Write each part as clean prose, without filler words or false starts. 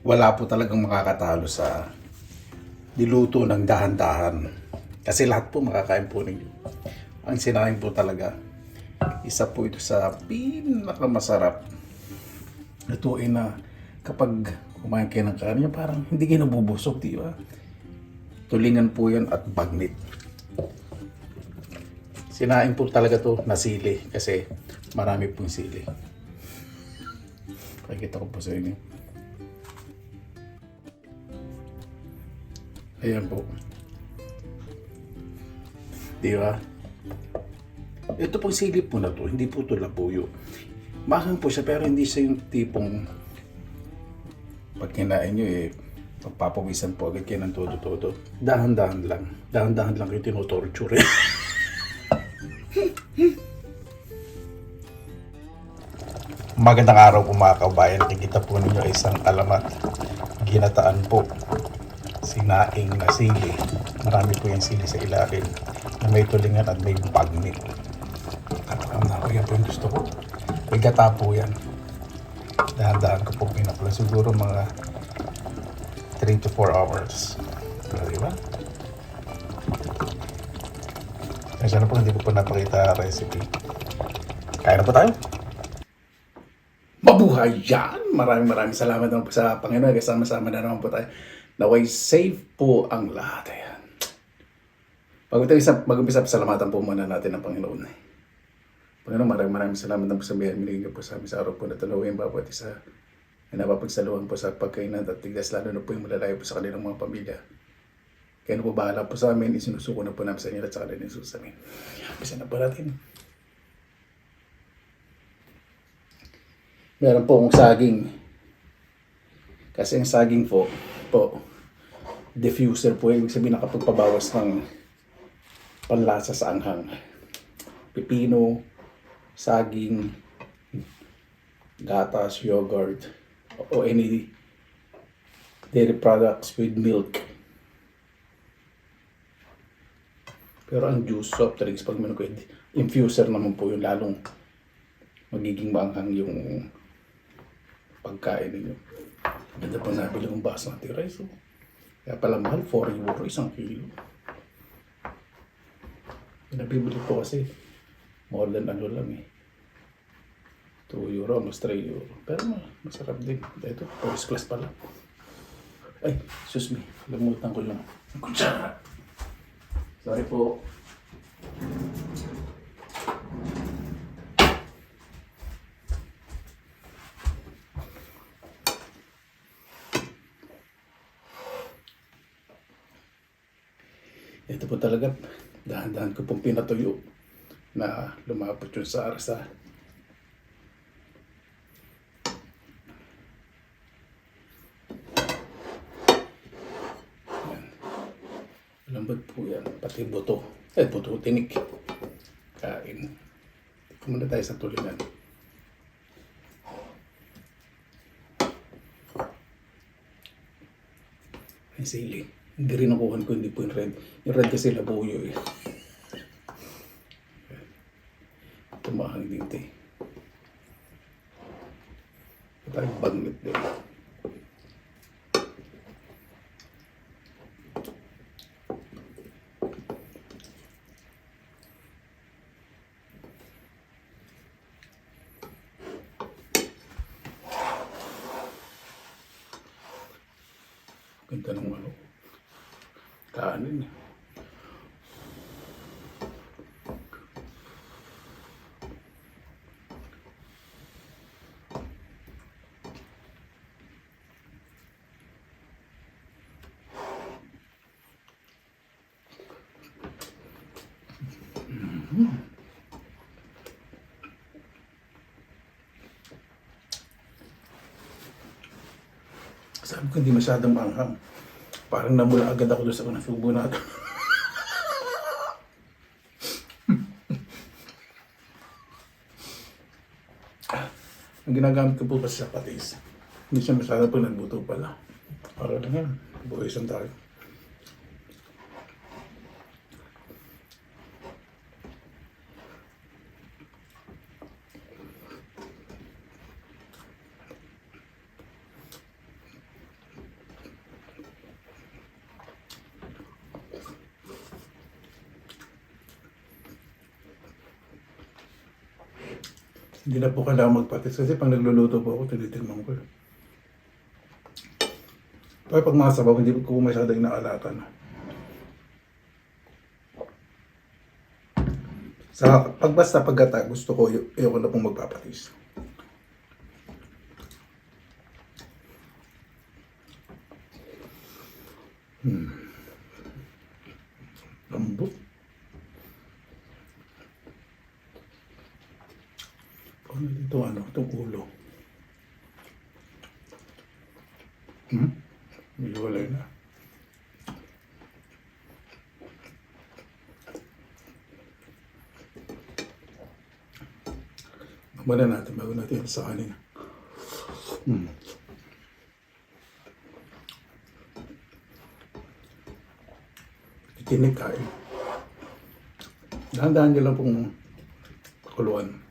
wala po talagang makakatalo sa niluto ng dahan-dahan. Kasi lahat po makakain po ninyo. Ang sinaing po talaga, isa po ito sa pinakamasarap. Lutuin na kapag kumain kayo ng kanin, parang hindi kayo nabubusog, di ba? Tulingan po yan at bagnit. Sinaing po talaga to na sili kasi marami pong sili. Pakikita ko po sa inyo. Ayan po. Di ba? Ito pong sili po na to, hindi po to labuyo. Mahang po siya pero hindi siya yung tipong pag kinain nyo pagpapawisan po agad kayo ng todo-todo. Dahan-dahan lang. Dahan-dahan lang kayo tinutorture. Magandang araw po mga kabayan. Nakikita po ninyo isang alamat. Ginataan po. Sinaing na sili. Marami po yung sili sa ilalim. Na may tulingan at may bagnit. Katakam na ako. Yan po yung gusto ko. May gata po yan. Dahan-dahan ko po pinapala. Siguro mga 3 to 4 hours. Pero diba? Kaya na po hindi ko po napakita recipe. Kaya na po tayo. Mabuhay yan! Maraming salamat naman po sa Panginoon. Kasama-sama na naman po tayo. Naway safe po ang lahat. Ayan. Mag-umpisa, pasalamatan po muna natin ang Panginoon. Panginoon, maraming salamat na po sa biyaya minigay po sa amin sa araw po na tulawin bawat isa na napapagsaluhan po sa pagkainan at tiglas lalo na po yung malalayo po sa kanilang mga pamilya. Kaya na po bahala po sa amin, isinusuko na po namin sa inyo at sa kanilang Jesus amin. Umpisa na po natin. Meron po akong saging. Kasi ang saging po, diffuser po, ibig sabihin nakapagpabawas ng panlasa sa anghang. Pipino, saging, gatas, yogurt, o any dairy products with milk. Pero ang juice, soft drinks, pag meron ko, infuser naman po yung lalong magiging maanghang yung pagkain ninyo. Ganda po nabili kong basmati rice. Oh. Kaya pala mahal, 4 euro, 1 kilo. Nabibili po kasi more than ano lang 2 euro, almost 3 euro. Pero masarap din. Ito, first class pala. Ay, excuse me. Lamutan ko lang. Kutsara. Sorry po. Ito po talaga, dahan-dahan ko pong pinatuyo na lumapot yung sa arsa. Yan. Lambot po yan, pati buto. Buto, tinik. Kain. Ito muna tayo sa tulingan. Ay, sili. Hindi rin nakuhan ko, hindi po yung red. Yung red kasi labuyo Tumahang dito Parang bagnit din. Ganda ng kanin. Sabi ko hindi masyadong manghang. Parang namula agad ako doon sa unang subo natin. Ang ginagamit ko po kasi sa patis. Hindi siya masyadong po nagbuto pala. Para lang yan. Buwisan tayo. Hindi na po kailangan magpatis kasi pag nagluluto po ako, tinitignan ko. Pero pag mga sabaw, hindi ko masyadong inaalatan. Sa pagbasta pagkata, gusto ko, ayoko na pong magpapatis. Lambot. Ano dito, itong ulo. Medyo wala na. Muna natin bago natin sa kanin. Tinik kain. Dahan-dahan nyo lang pong pakuluan.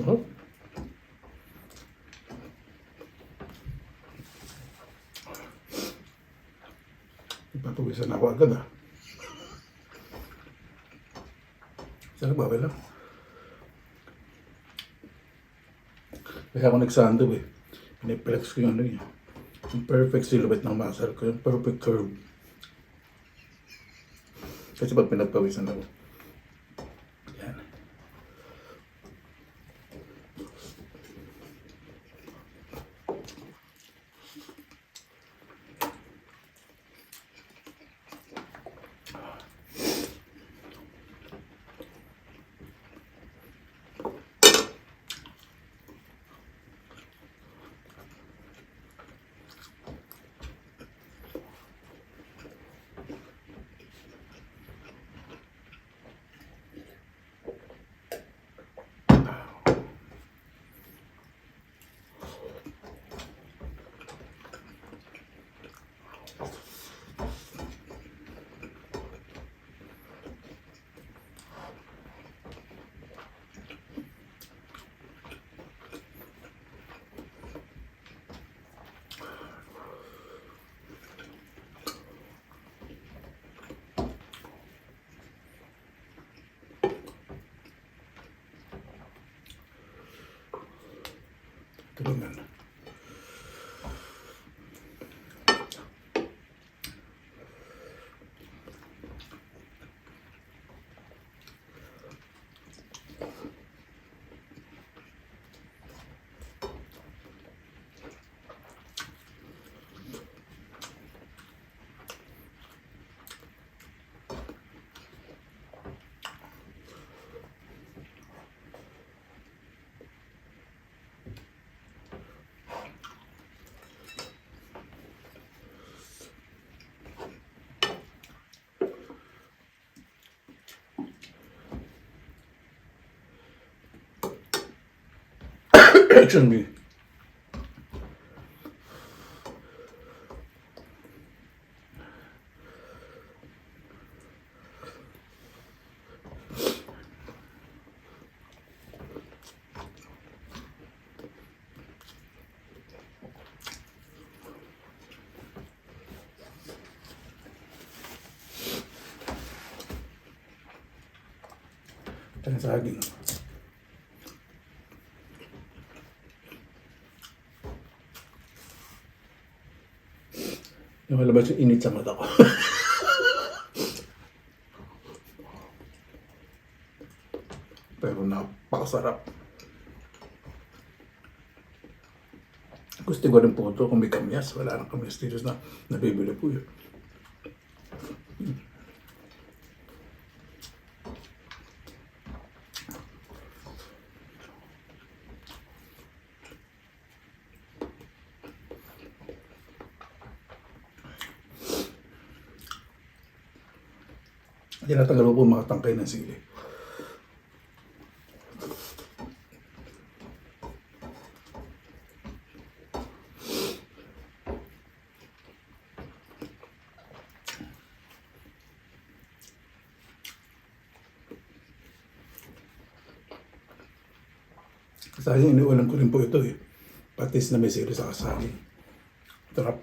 Oh. Ipatuwisan ako agad Sarap ba lang? Kaya ako nagsando Piniplex ko yung yung perfect silhouette ng muscle ko, yung perfect curve. Kasi pag pinagpawisan ako, yan. Tulungan. Excuse me. Ang saging. Lumalabas yung init sa mata ko. Pero napakasarap. Gusto ko rin po ito kung may kamyas. Wala nang kamyas dito na nabibili po yun. Tinatagal ko po mga tangkay ng sili. Sayang, iniulam ko rin po ito eh. Patis na may sili sa saging. Sarap.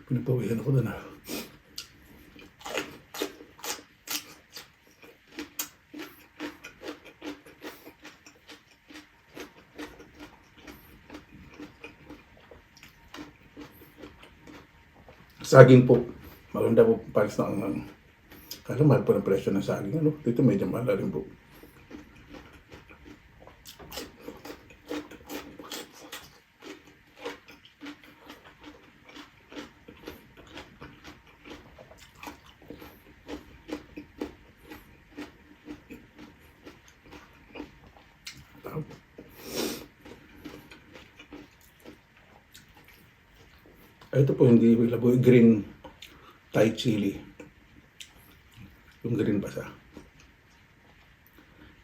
Pinapawihan ako doon ah. Saging po. Maganda po palis na ang kaya mahal po ng presyo ng saging. Ano? Dito medyo mahal rin po. Ito po hindi labo, green Thai chili. Yung green pa siya.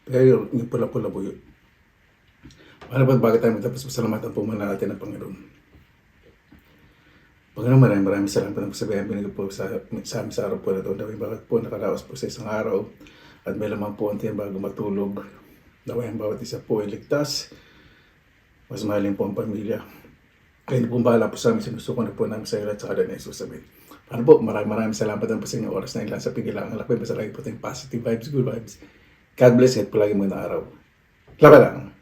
Pero yung pula-pula po yun. Ano ba bakit tayo magtapos pasalamatan po muna natin ang Panginoon. Panginoon, maraming salamat ng sabihin binigay po sa araw po na ito. Daway bakit po nakaraos po sa isang araw at may lamang po ang tiyan bago matulog. Daway ang bawat isa po ay ligtas. Mas mahalin po ang pamilya. Kaya hindi po bahala po sa amin, sinusuko na po namin sa iyo at sa kada na Jesus sabihin. Paano po, maraming salamat po sa inyong oras na ilan sa pigilang. Alak po, basta lagi po tayong positive vibes, good vibes. God bless you at palagi mo na araw. Laka lang.